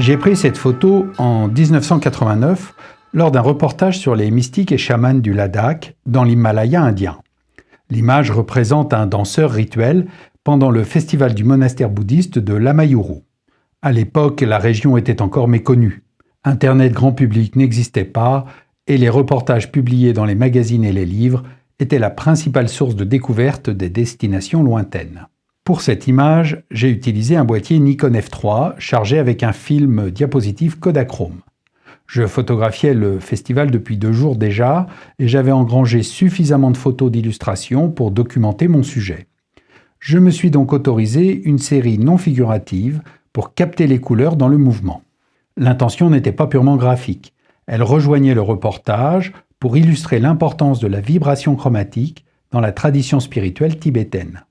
J'ai pris cette photo en 1989 lors d'un reportage sur les mystiques et chamans du Ladakh dans l'Himalaya indien. L'image représente un danseur rituel pendant le festival du monastère bouddhiste de Lamayuru. À l'époque, la région était encore méconnue. Internet grand public n'existait pas et les reportages publiés dans les magazines et les livres étaient la principale source de découverte des destinations lointaines. Pour cette image, j'ai utilisé un boîtier Nikon F3 chargé avec un film diapositive Kodachrome. Je photographiais le festival depuis 2 jours déjà et j'avais engrangé suffisamment de photos d'illustrations pour documenter mon sujet. Je me suis donc autorisé une série non figurative pour capter les couleurs dans le mouvement. L'intention n'était pas purement graphique. Elle rejoignait le reportage pour illustrer l'importance de la vibration chromatique dans la tradition spirituelle tibétaine.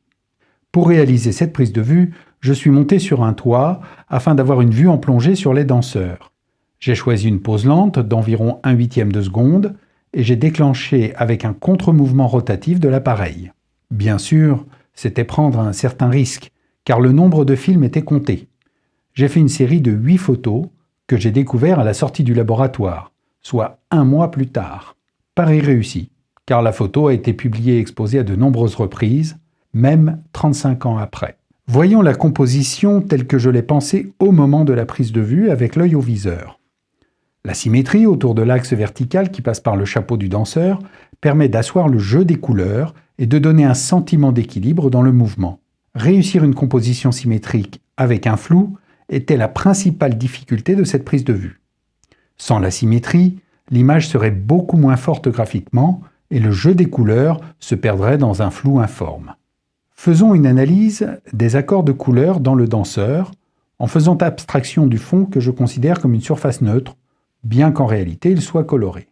Pour réaliser cette prise de vue, je suis monté sur un toit afin d'avoir une vue en plongée sur les danseurs. J'ai choisi une pose lente d'environ 1/8 de seconde et j'ai déclenché avec un contre-mouvement rotatif de l'appareil. Bien sûr, c'était prendre un certain risque, car le nombre de films était compté. J'ai fait une série de 8 photos que j'ai découvert à la sortie du laboratoire, soit 1 mois plus tard. Pari réussi, car la photo a été publiée et exposée à de nombreuses reprises, même 35 ans après. Voyons la composition telle que je l'ai pensée au moment de la prise de vue avec l'œil au viseur. La symétrie autour de l'axe vertical qui passe par le chapeau du danseur permet d'asseoir le jeu des couleurs et de donner un sentiment d'équilibre dans le mouvement. Réussir une composition symétrique avec un flou était la principale difficulté de cette prise de vue. Sans la symétrie, l'image serait beaucoup moins forte graphiquement et le jeu des couleurs se perdrait dans un flou informe. Faisons une analyse des accords de couleurs dans le danseur en faisant abstraction du fond que je considère comme une surface neutre, bien qu'en réalité il soit coloré.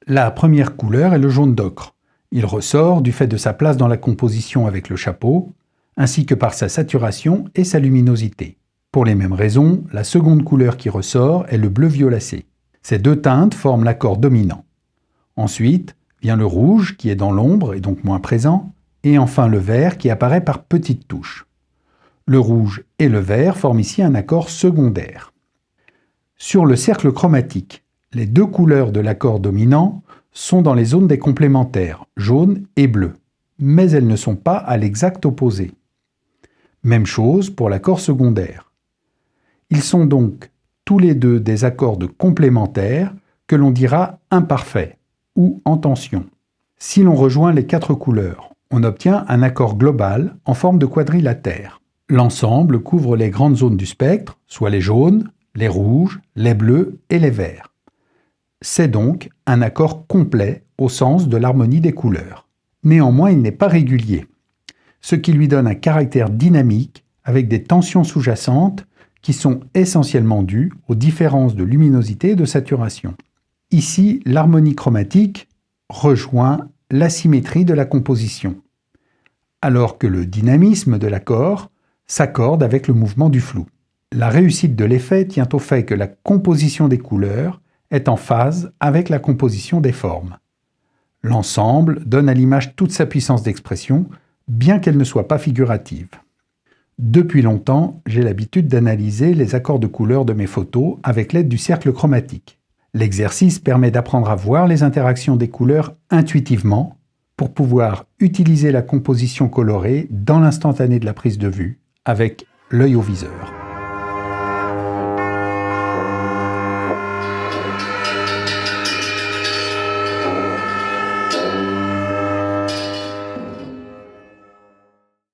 La première couleur est le jaune d'ocre. Il ressort du fait de sa place dans la composition avec le chapeau, ainsi que par sa saturation et sa luminosité. Pour les mêmes raisons, la seconde couleur qui ressort est le bleu violacé. Ces 2 teintes forment l'accord dominant. Ensuite vient le rouge qui est dans l'ombre et donc moins présent, et enfin le vert qui apparaît par petites touches. Le rouge et le vert forment ici un accord secondaire. Sur le cercle chromatique, les 2 couleurs de l'accord dominant sont dans les zones des complémentaires, jaune et bleu, mais elles ne sont pas à l'exact opposé. Même chose pour l'accord secondaire. Ils sont donc tous les 2 des accords de complémentaires que l'on dira imparfaits ou en tension. Si l'on rejoint les 4 couleurs, on obtient un accord global en forme de quadrilatère. L'ensemble couvre les grandes zones du spectre, soit les jaunes, les rouges, les bleus et les verts. C'est donc un accord complet au sens de l'harmonie des couleurs. Néanmoins, il n'est pas régulier, ce qui lui donne un caractère dynamique avec des tensions sous-jacentes qui sont essentiellement dues aux différences de luminosité et de saturation. Ici, l'harmonie chromatique rejoint la symétrie de la composition, alors que le dynamisme de l'accord s'accorde avec le mouvement du flou. La réussite de l'effet tient au fait que la composition des couleurs est en phase avec la composition des formes. L'ensemble donne à l'image toute sa puissance d'expression, bien qu'elle ne soit pas figurative. Depuis longtemps, j'ai l'habitude d'analyser les accords de couleurs de mes photos avec l'aide du cercle chromatique. L'exercice permet d'apprendre à voir les interactions des couleurs intuitivement pour pouvoir utiliser la composition colorée dans l'instantané de la prise de vue avec l'œil au viseur.